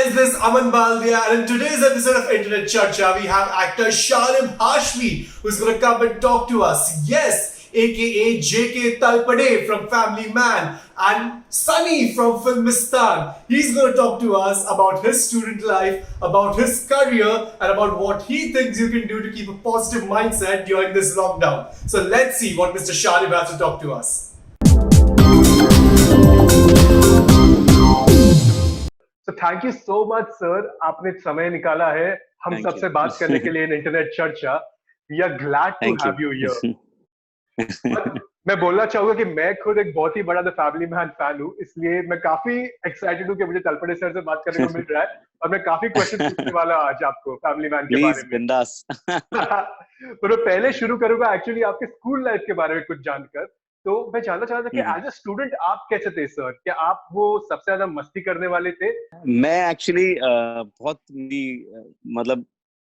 This is Aman Baldia, and in today's episode of Internet Charcha, we have actor Shalim Hashmi, who's going to come and talk to us. Yes, aka JK Talpade from Family Man, and Sunny from Filmistan. He's going to talk to us about his student life, about his career, and about what he thinks you can do to keep a positive mindset during this lockdown. So let's see what Mr. Shalim has to talk to us. So thank you so much, sir. आपने समय निकाला है हम Thank सबसे you. बात करने के लिए इन इंटरनेट चर्चा. We are glad to Thank have you you. here. और मैं बोलना चाहूंगा कि मैं खुद एक बहुत ही बड़ा द फैमिली मैन फैन हूँ, इसलिए मैं काफी एक्साइटेड हूँ कि मुझे तलपड़े सर से बात करने को मिल रहा है और मैं काफी क्वेश्चन पूछने वाला हूँ आज आपको फैमिली मैन के बारे Please, में. बिंदास. तो मैं पहले शुरू करूंगा एक्चुअली आपके स्कूल लाइफ के बारे में कुछ जानकर. तो मैं जानना चाहता था कि एज अ स्टूडेंट आप कैसे थे सर? क्या आप वो सबसे ज्यादा मस्ती करने वाले थे? मैं एक्चुअली बहुत मतलब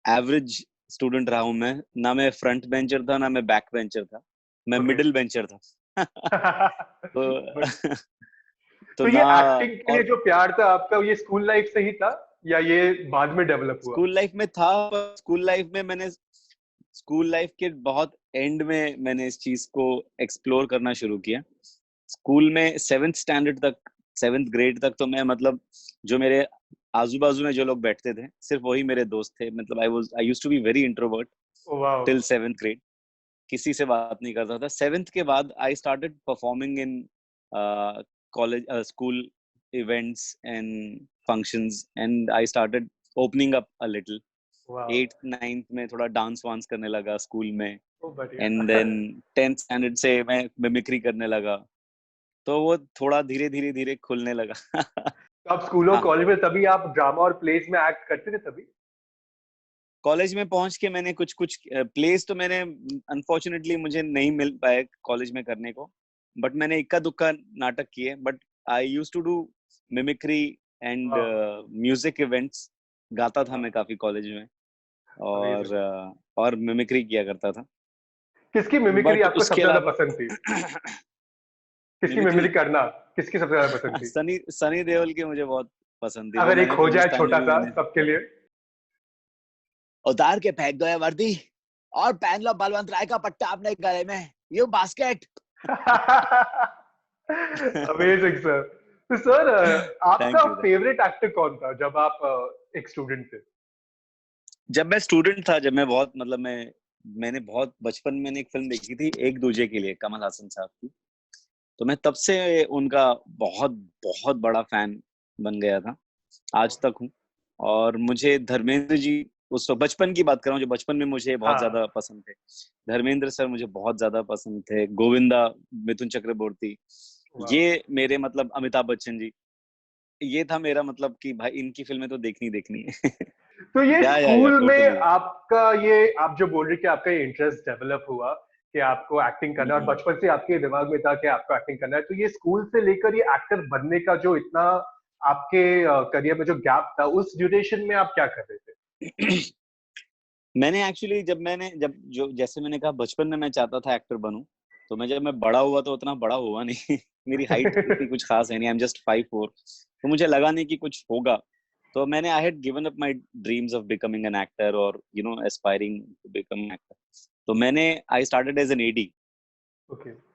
एवरेज स्टूडेंट रहा हूँ मैं. ना मैं फ्रंट बेंचर था, ना मैं बैक बेंचर था. मैं मिडिल बेंचर था. तो ये ना एक्टिंग के लिए जो प्यार था आपका, ये स्कूल लाइफ से ही था या ये बाद में डेवलप हुआ? स्कूल लाइफ में था. स्कूल लाइफ के बहुत एंड में मैंने इस चीज को एक्सप्लोर करना शुरू किया. स्कूल में 7th ग्रेड तक तो मैं मतलब जो मेरे आजू बाजू में जो लोग बैठते थे सिर्फ वही मेरे दोस्त थे. मतलब I used to be very introvert till 7th grade. किसी से बात नहीं करता था. 7th के बाद I started performing in college school events and functions and I started opening up a little. 8th 9th में थोड़ा डांस वांस करने लगा स्कूल में. एंड देन 10th स्टैंडर्ड से मैं मिमिक्री करने लगा. तो वो थोड़ा धीरे खुलने लगा. तो आप स्कूलों कॉलेज में तभी आप ड्रामा और प्लेस में एक्ट करते थे तभी? कॉलेज में पहुंच के मैंने कुछ प्लेस तो मैंने अनफॉर्चुनेटली मुझे नहीं मिल पाए कॉलेज में करने को. बट मैंने इक्का दुक्का नाटक किए. But I used to do mimicry and music events. गाता था मैं काफी कॉलेज में और मिमिक्री किया करता था. किसकी मिमिक्री आपको सबसे ज्यादा अलावा पसंद थी? किसकी मिमिक्री करना किसकी सबसे ज्यादा पसंद थी? सनी देओल की मुझे बहुत पसंद थी. अगर एक हो जाए छोटा सा सबके लिए. उतार के फेंक दो ये वर्दी और पहन लो बलवंत राय का पट्टा अपने गले में. You basket. Amazing sir. तो सर आपका फेवरेट एक्टर कौन था जब आप एक स्टूडेंट थे? जब मैं स्टूडेंट था, जब मैं बहुत मतलब मैंने बहुत बचपन में एक फिल्म देखी थी एक दूजे के लिए, कमल हासन साहब की. तो मैं तब से उनका बहुत बहुत बड़ा फैन बन गया था. आज तक हूँ. और मुझे धर्मेंद्र जी, उस बचपन की बात कर रहा हूँ, जो बचपन में मुझे बहुत ज्यादा पसंद थे. धर्मेंद्र सर मुझे बहुत ज्यादा पसंद थे. गोविंदा, मिथुन चक्रवर्ती, ये मेरे मतलब अमिताभ बच्चन जी, ये था मेरा मतलब कि भाई इनकी फिल्में तो देखनी है. तो ये स्कूल में आपका ये आप जो बोल रहे कि आपका ये इंटरेस्ट डेवलप हुआ कि आपको एक्टिंग करना, और बचपन से आपके दिमाग में था कि आपको एक्टिंग करना है, तो ये स्कूल से लेकर ये एक्टर बनने का जो इतना आपके करियर में जो गैप था, उस ड्यूरेशन में आप क्या कर रहे थे? मैंने एक्चुअली जैसे मैंने कहा बचपन में मैं चाहता था एक्टर बनूं. तो जब मैं बड़ा हुआ तो उतना बड़ा हुआ नहीं. मेरी हाइट इतनी कुछ खास है नहीं. I am just 5'4". तो मुझे लगा नहीं कि कुछ होगा. तो मैंने I had given up my dreams of becoming an actor और aspiring to become an actor. तो I started as an AD,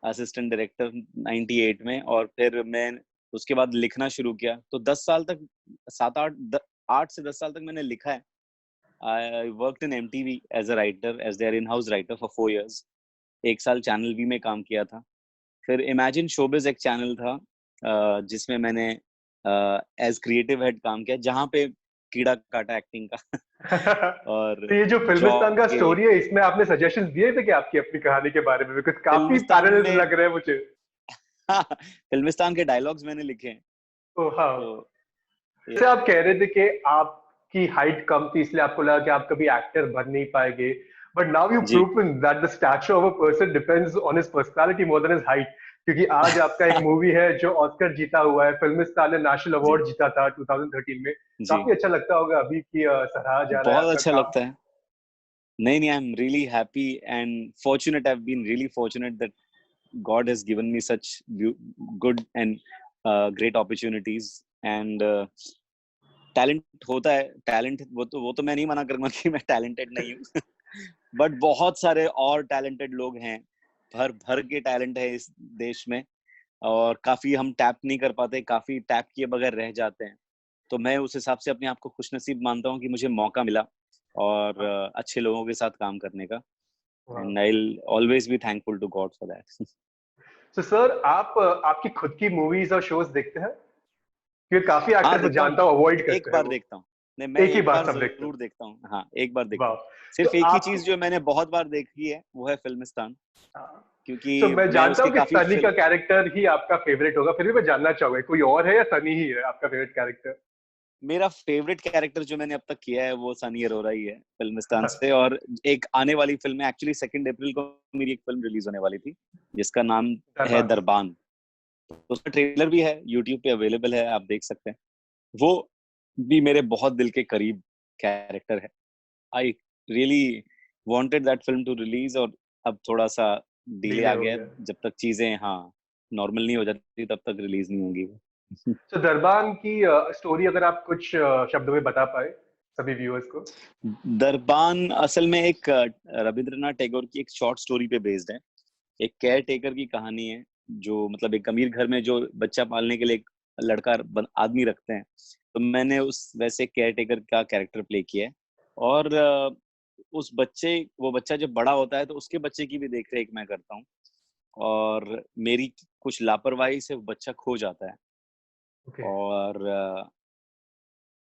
assistant director 98 में. और फिर मैं उसके बाद लिखना शुरू किया. तो 10 साल तक 8 से 10 साल तक मैंने लिखा है. I worked in MTV as a writer, as their in-house writer for 4 years. 1 साल चैनल वी में काम किया था. फिर इमेजिन शोबिज एक चैनल था जिसमें मैंने एज क्रिएटिव हेड काम किया, जहाँ पे कीड़ा काटा एक्टिंग का. और तो ये जो फिल्मिस्तान का स्टोरी है, इसमें आपने सजेशंस दिए थे कि आपकी अपनी कहानी के बारे में? कुछ काफी पैरेलल्स लग रहे हैं मुझे. फिल्मिस्तान के डायलॉग्स मैंने लिखे हैं. जैसे आप कह रहे थे कि आपकी हाइट कम थी इसलिए आपको लगा कि आप कभी एक्टर बन नहीं पाएंगे, but now you proven that the stature of a person depends on his personality more than his height. क्योंकि आज आपका एक मूवी है जो ऑस्कर जीता हुआ है, फिल्मिस्तान ने नेशनल अवार्ड जीता था 2013 में. काफी अच्छा लगता होगा अभी की सराहा जा रहा है. बहुत अच्छा लगता है. नहीं, I am really happy and fortunate. I have been really fortunate that God has given me such good and great opportunities. And talent होता है, टैलेंट वो तो मैं नहीं मना करूंगा कि मैं टैलेंटेड नहीं हूँ बट बहुत सारे और टैलेंटेड लोग हैं, भर भर के टैलेंट है इस देश में, और काफी हम टैप नहीं कर पाते, काफी टैप किए बगैर रह जाते हैं। तो मैं उस हिसाब से अपने आप को खुशनसीब मानता हूँ कि मुझे मौका मिला और अच्छे लोगों के साथ काम करने का, and I will always be thankful to God for that. तो सर आप आपकी खुद की मूवीज और शोज देखते हैं? क्योंकि काफी हाँ एक्टर्स मैं देखता हूँ, जानता हूँ अवॉइड एक करते हैं बार वो। देखता हूँ। नहीं, मैं एक ही एक बार बार सब देखते हैं। जरूर देखता हूँ, हाँ एक बार देखता वाह। हूँ। तो सिर्फ एक ही आप चीज जो मैंने बहुत बार देखी है वो है फिल्मिस्तान, तो क्योंकि मैं मैं जानता उसके हूँ कि काफी सनी का कैरेक्टर ही आपका फेवरेट होगा, फिर भी मैं जानना चाहूंगा कोई और है या सनी ही है आपका फेवरेट कैरेक्टर? मेरा फेवरेट कैरेक्टर जो मैंने अब तक किया है वो सनी अरोरा ही है फिल्मिस्तान से। और एक आने वाली फिल्म है, एक्चुअली 2 अप्रैल को मेरी एक फिल्म रिलीज होने वाली थी जिसका नाम है दरबान। दरबान। तो उसका ट्रेलर भी है, यूट्यूब पे अवेलेबल है, आप देख सकते हैं। वो भी मेरे बहुत दिल के करीब कैरेक्टर है। I really wanted that film to release, और अब थोड़ा सा डिले डिले आ हो गया है। गया। जब तक चीजें हाँ नॉर्मल नहीं हो जाती तब तक रिलीज नहीं होगी वो। तो दरबान की स्टोरी अगर आप कुछ शब्दों में बता पाए सभी व्यूअर्स को। दरबान असल में एक रविंद्रनाथ टैगोर की एक शॉर्ट स्टोरी पे बेस्ड है। एक केयर टेकर की कहानी है, जो मतलब एक अमीर घर में जो बच्चा पालने के लिए एक आदमी रखते हैं। तो मैंने उस वैसे केयर टेकर का कैरेक्टर प्ले किया है। और उस बच्चे वो बच्चा जब बड़ा होता है तो उसके बच्चे की भी देख रेख मैं करता हूँ। और मेरी कुछ लापरवाही से वो बच्चा खो जाता है। ओके। और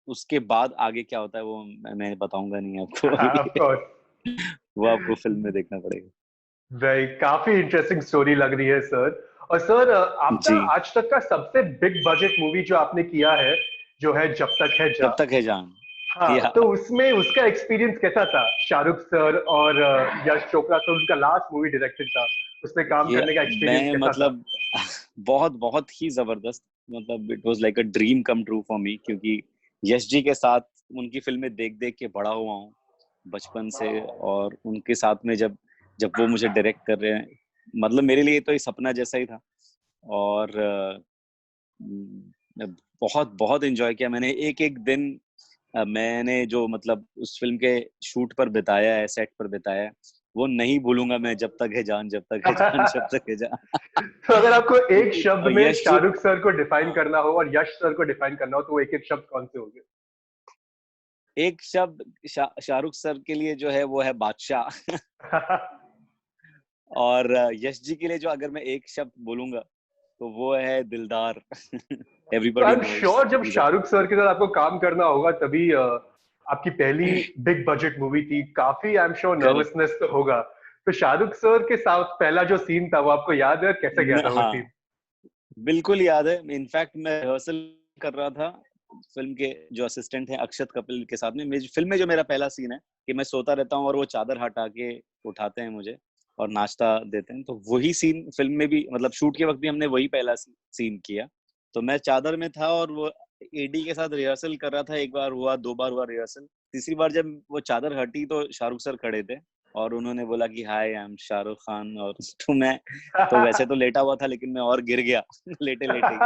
उसके बाद आगे क्या होता है वो मैं बताऊंगा नहीं आपको अभी ऑफ कोर्स। वो आपको फिल्म में देखना पड़ेगा। भाई काफी इंटरेस्टिंग स्टोरी लग रही है सर। और सर आपका जी, आज तक का सबसे बिग बजट मूवी जो आपने किया है जो है जब तक है जब जा। तक है जान। हाँ या तो उसमें उसका एक्सपीरियंस कैसा था? शाहरुख सर और यश चोपड़ा तो उनका लास्ट मूवी डायरेक्टेड था, उसमें काम ये करने का एक्सपीरियंस मैं कैसा था? मतलब बहुत बहुत ही जबरदस्त, मतलब it was like a dream come true for me, क्योंकि यश जी के साथ उनकी फिल्में देख देख के बड़ा हुआ हूँ बचपन से। और उनके साथ में जब जब वो मुझे डायरेक्ट कर रहे हैं, मतलब मेरे लिए तो ये सपना जैसा ही था। और बहुत बहुत एंजॉय किया मैंने एक एक दिन। मैंने जो मतलब उस फिल्म के शूट पर बिताया है, सेट पर बिताया है, वो नहीं भूलूंगा मैं, जब तक है जान, जब तक है जान, जब तक है जान तो अगर आपको एक क्योंकि शब्द में यश जी, शाहरुख सर को डिफाइन करना हो और यश सर को डिफाइन करना हो तो वो एक एक शब्द कौन से होंगे? एक शब्द शाहरुख सर के लिए जो है वो है बादशाह और यश जी के लिए जो अगर मैं एक शब्द बोलूंगा तो वो है दिलदार तो आई एवरीबॉडी एम नोज श्योर जब he is a Shahrukh sir के साथ आपको काम करना होगा तभी आपकी पहली बिग बजट मूवी थी, काफी I am sure correct. Nervousness तो होगा। तो शाहरुख सर के साथ पहला जो सीन था वो आपको याद है, कैसे गया था वो सीन? हाँ बिल्कुल याद है। इनफैक्ट मैं रिहर्सल कर रहा था फिल्म के जो असिस्टेंट हैं अक्षत कपिल के साथ में। मेरी फिल्म में जो मेरा पहला सीन है कि मैं सोता रहता हूँ और वो चादर हटा के उठाते हैं मुझे और नाश्ता देते हैं, तो वही सीन फिल्म में भी, मतलब शूट के वक्त भी हमने वही पहला सीन किया। तो मैं चादर में था और वो एडी के साथ रिहर्सल कर रहा था। एक बार हुआ, 2 बार हुआ रिहर्सल, तीसरी बार जब वो चादर हटी तो शाहरुख सर खड़े थे और उन्होंने बोला कि हाय आई एम शाहरुख खान। और तो मैं तो वैसे तो लेटा हुआ था लेकिन मैं और गिर गया लेटे लेटे ही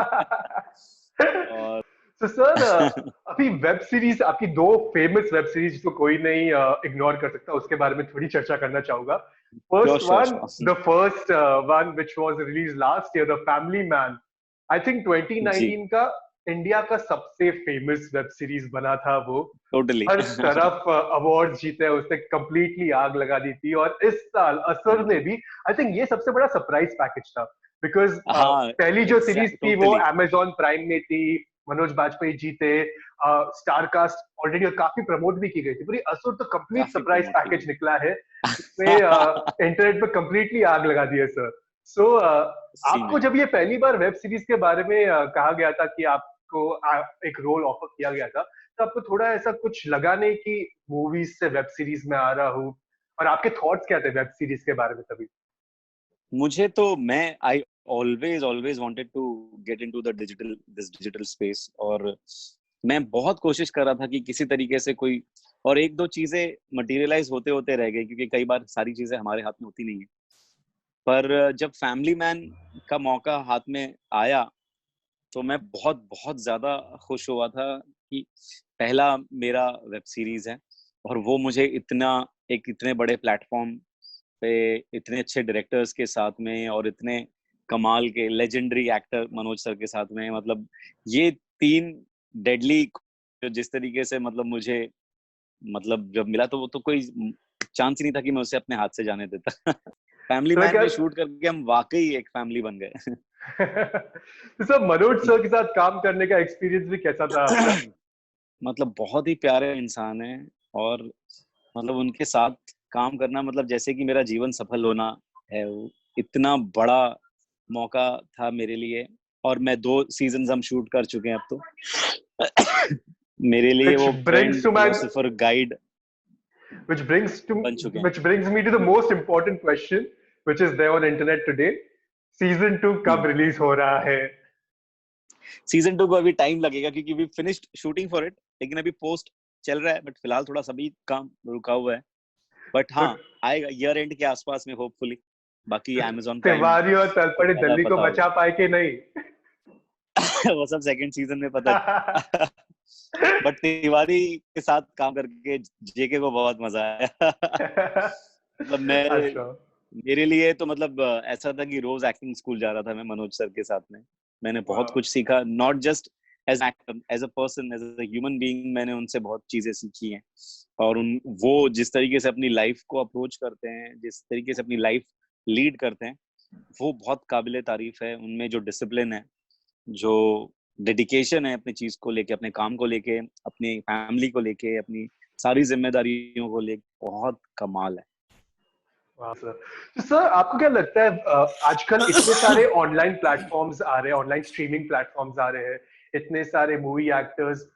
और तो सर अभी वेब सीरीज आपकी दो फेमस वेब सीरीज जिसको कोई नहीं इग्नोर कर सकता, उसके बारे में थोड़ी चर्चा करना चाहूंगा। Sure first sure one, sure the first one which was release last year, the family man. I think जी 2019 का इंडिया का सबसे फेमस वेब सीरीज बना था वो। टोटली हर तरफ अवार्ड जीते, उसने कंप्लीटली आग लगा दी थी। और इस साल असर ने जी भी, आई थिंक ये सबसे बड़ा सरप्राइज पैकेज था बिकॉज हाँ पहली जो सीरीज एग्जैक्ट थी वो टोटली अमेजॉन प्राइम में थी, मनोज बाजपेयी जी थे, स्टार कास्ट ऑलरेडी काफी प्रमोट भी की गई थी पूरी। असुर तो कंप्लीट काफी सरप्राइज प्रमोट की पैकेज गई निकला है, इसमें इंटरनेट पे कंप्लीटली आग लगा दी है सर। सो सी आपको में। जब ये पहली बार वेब सीरीज के बारे में कहा गया था कि आपको एक रोल ऑफर किया गया था, तो आपको थोड़ा ऐसा कुछ लगा नहीं कि मूवीज से वेब सीरीज में आ रहा हूँ? और आपके थॉट्स क्या थे वेब सीरीज के बारे में तभी? मुझे तो मैं I always always wanted to get into the digital space. और मैं बहुत कोशिश कर रहा था कि किसी तरीके से कोई और एक दो चीजें मटेरियलाइज होते होते रह गई, क्योंकि कई बार सारी चीजें हमारे हाथ में होती नहीं है। पर जब फैमिली मैन का मौका हाथ में आया तो मैं बहुत बहुत ज्यादा खुश हुआ था कि पहला मेरा वेब सीरीज है और वो मुझे इतने बड़े प्लेटफॉर्म पे इतने अच्छे डायरेक्टर्स के साथ में और इतने कमाल के लेजेंडरी एक्टर मनोज सर के साथ में, मतलब ये 3 डेडली जिस तरीके से मतलब मुझे मतलब जब मिला तो वो तो कोई चांस ही नहीं था कि मैं उसे अपने हाथ से जाने देता। फैमिली तो मैन क्या में शूट करके हम वाकई एक फैमिली बन गए। तो सर मनोज सर के साथ काम करने का एक्सपीरियंस भी कैसा था आपका? मतलब बहुत ही प्यारे इंसान है और मतलब उनके साथ काम करना मतलब जैसे कि मेरा जीवन सफल होना है, वो इतना बड़ा मौका था मेरे लिए। और मैं 2 सीजन हम शूट कर चुके हैं अब तो। मेरे लिए which वो brings friend, to my philosopher, guide which brings to बन चुके हैं। which brings me to the most important question which is there on internet today. Season 2 कब रिलीज हो रहा है? सीजन 2 को अभी टाइम लगेगा क्योंकि we finished shooting for it, लेकिन अभी पोस्ट चल रहा है, बट फिलहाल थोड़ा सभी काम रुका हुआ है। बट तो हाँ, आएगा ईयर एंड के आसपास में होपफुली। बाकी Amazon प्राइम तिवारी और को तलपड़े ज्यादा दिल्ली को पता बचा होगा। पाए कि नहीं? वो सब सेकंड सीजन में पता। बट तिवारी के साथ काम करके जेके को बहुत मजा आया। मतलब अच्छा। मेरे लिए तो मतलब ऐसा था कि रोज एक्टिंग स्कूल जा रहा था मैं मनोज सर के साथ में। मैंने बहुत कुछ सीखा, not just as actor, as a person, as a human being. मैंने उनसे बहुत चीजें सीखी हैं। और वो जिस तरीके से अपनी लाइफ को अप्रोच करते हैं, जिस तरीके से अपनी लाइफ लीड करते हैं, वो बहुत काबिले तारीफ है। उनमें जो डिसिप्लिन है, जो डेडिकेशन है अपनी चीज को लेके, अपने काम को लेके, अपनी फैमिली को लेके, अपनी सारी जिम्मेदारियों को लेके, बहुत कमाल है। वाह सर। तो सर आपको क्या लगता है आजकल इतने सारे ऑनलाइन प्लेटफॉर्म्स आ रहे हैं, ऑनलाइन स्ट्रीमिंग प्लेटफॉर्म्स आ रहे हैं, इतने सारे मूवी एक्टर्स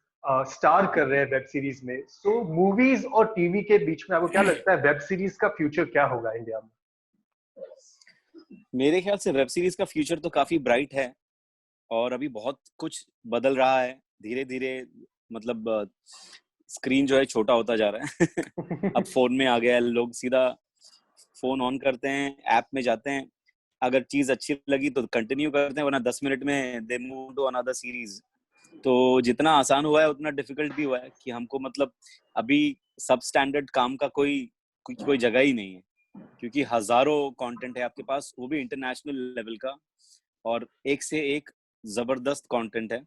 स्टार कर रहे हैं वेब सीरीज में, सो मूवीज और टीवी के बीच में आपको क्या लगता है वेब सीरीज का फ्यूचर क्या होगा इंडिया में? मेरे ख्याल से वेब सीरीज का फ्यूचर तो काफी ब्राइट है और अभी बहुत कुछ बदल रहा है धीरे धीरे। मतलब स्क्रीन जो है छोटा होता जा रहा है। अब फोन में आ गया है, लोग सीधा फोन ऑन करते हैं, ऐप में जाते हैं, अगर चीज अच्छी लगी तो कंटिन्यू करते हैं, वरना 10 मिनट में they move to another series. तो जितना आसान हुआ है उतना डिफिकल्ट भी हुआ है कि हमको मतलब अभी सब स्टैंडर्ड काम का कोई जगह ही नहीं है, क्योंकि हजारों कंटेंट है आपके पास, वो भी इंटरनेशनल लेवल का, और एक से एक जबरदस्त कंटेंट है।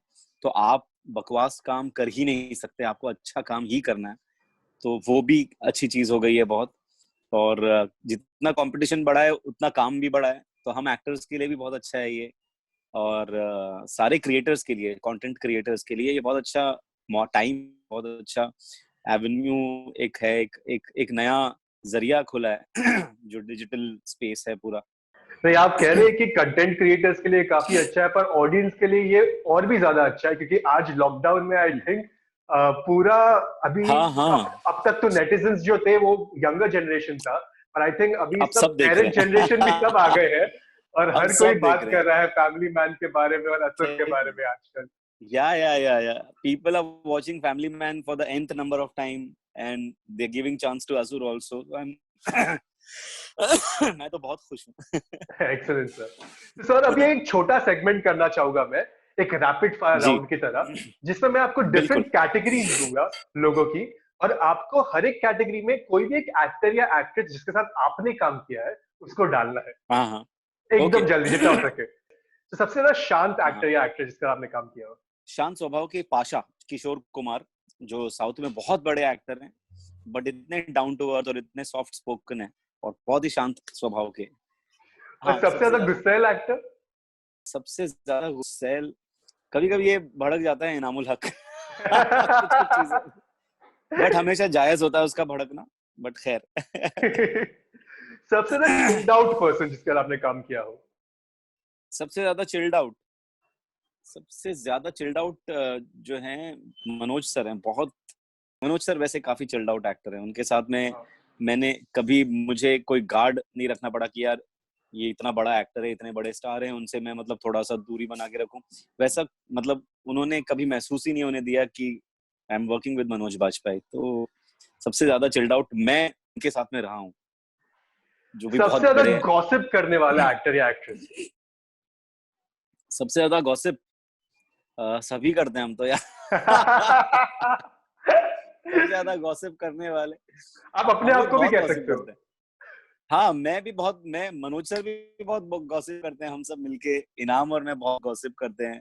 तो आप बकवास काम कर ही नहीं सकते, आपको अच्छा काम ही करना है। तो वो भी अच्छी चीज हो गई है बहुत। और जितना कंपटीशन बढ़ा है उतना काम भी बढ़ा है, तो हम एक्टर्स के लिए भी बहुत अच्छा है ये। और सारे क्रिएटर्स के लिए, कंटेंट क्रिएटर्स के लिए ये बहुत अच्छा टाइम, बहुत अच्छा एवेन्यू एक है, एक नया जरिया खुला है। जो डिजिटल स्पेस है पूरा। नहीं, आप कह रहे हैं कि कंटेंट क्रिएटर्स के लिए काफी अच्छा है, पर ऑडियंस के लिए ये और भी ज्यादा अच्छा है, क्योंकि आज लॉकडाउन में आई थिंक पूरा अभी हाँ हाँ, अब तक तो नेटिजन्स जो थे वो यंगर जनरेशन था, पर आई थिंक अभी अब सब सब देख पेरेंट रहे जनरेशन भी सब आ हैं। गए हैं और अब हर कोई सब देख बात रहे कर हैं। रहा है फैमिली मैन के बारे में और असुर के बारे सही। में आजकल। Yeah. People are watching Family Man for the nth number of time, and they're giving chance to Asur also. So I'm मैं तो बहुत खुश हूँ। Excellent sir. तो सर अभी एक छोटा सेगमेंट करना चाहूंगा मैं, एक रैपिड फायर जी, राउंड की तरह, जिसमें मैं आपको बिल्कुल। डिफरेंट कैटेगरीज दूंगा लोगों की, और आपको हर एक कैटेगरी में कोई भी एक एक्टर या एक्ट्रेस जिसके साथ आपने काम किया है उसको डालना है, हाँ हाँ, ओके। एकदम जल्दी जितना हो सके। तो सबसे ज्यादा शांत हाँ, एक्टर या एक्ट्रेस जिसका आपने काम किया हो? शांत स्वभाव के पाशा किशोर कुमार, जो साउथ में बहुत बड़े एक्टर हैं, बट इतने डाउन टू अर्थ और इतने सॉफ्ट स्पोकन है और बहुत ही शांत स्वभाव के। और हाँ, सबसे सबसे ज्यादा ज्यादा। गुस्सैल एक्टर? सबसे ज्यादा गुस्सैल कभी कभी ये भड़क जाता है इनामुल हक। कुछ कुछ चीजें, बट हमेशा जायज होता है उसका भड़कना, बट खैर। सबसे ज्यादा चिल्ड आउट पर्सन जिसके साथ आपने काम किया हो? सबसे ज्यादा चिल्ड आउट, सबसे ज्यादा चिल्ड आउट जो है मनोज सर हैं बहुत। मनोज सर वैसे काफी चिल्ड आउट एक्टर हैं, उनके साथ में मैंने कभी, मुझे कोई गार्ड नहीं रखना पड़ा कि यार ये इतना बड़ा एक्टर है, इतने बड़े स्टार हैं, उनसे मैं मतलब थोड़ा सा दूरी बना के रखूं। वैसा मतलब उन्होंने कभी महसूस ही नहीं होने दिया कि I am working with Manoj Bajpayee. तो सबसे ज्यादा चिल्ड आउट मैं उनके साथ में रहा हूँ, जो भी सबसे बहुत ज्यादा बड़े हैं। गॉसिप करने वाला एक्टर या एक्ट्रेस? सबसे ज्यादा गॉसिप सभी करते हैं हम तो यार। सबसे ज्यादा गॉसिप करने वाले। आप अपने हम आप लोग को भी बहुत कह गॉसिप सकते हो। करते हैं। हाँ, मैं मनोज सर भी बहुत गॉसिप करते हैं, हम सब मिलके इनाम और मैं बहुत गॉसिप करते हैं,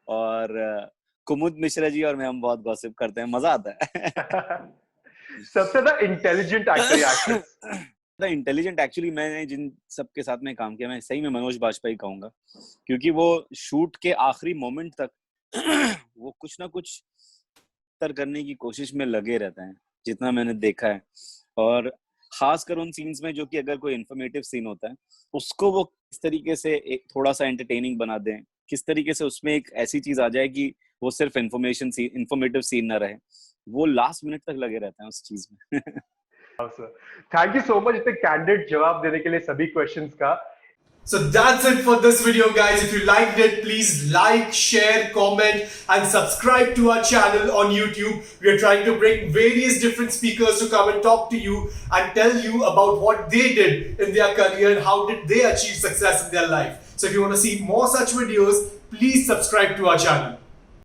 और कुमुद मिश्रा जी और मैं हम बहुत गॉसिप करते हैं, मजा आता है। सबसे ज्यादा इंटेलिजेंट एक्टर या एक्ट्रेस? द इंटेलिजेंट एक्चुअली मैंने जिन सबके साथ में काम किया, मैं सही में मनोज बाजपेयी कहूंगा, क्योंकि वो शूट के आखिरी मोमेंट तक वो कुछ ना कुछ बेहतर करने की कोशिश में लगे रहते हैं, जितना मैंने देखा है। और खासकर उन सीन्स में जो कि अगर कोई इन्फॉर्मेटिव सीन होता है, उसको वो किस तरीके से एक थोड़ा सा एंटरटेनिंग बना दें, किस तरीके से उसमें एक ऐसी चीज आ जाए कि वो सिर्फ इन्फॉर्मेटिव सीन ना रहे, वो लास्ट मिनट तक लगे रहते हैं उस चीज में। थैंक यू सो मच इतने कैंडिड जवाब देने के लिए सभी क्वेश्चंस का। So that's it for this video, guys. If you liked it, please like, share, comment, and subscribe to our channel on YouTube. We are trying to bring various different speakers to come and talk to you and tell you about what they did in their career and how did they achieve success in their life. So if you want to see more such videos, please subscribe to our channel.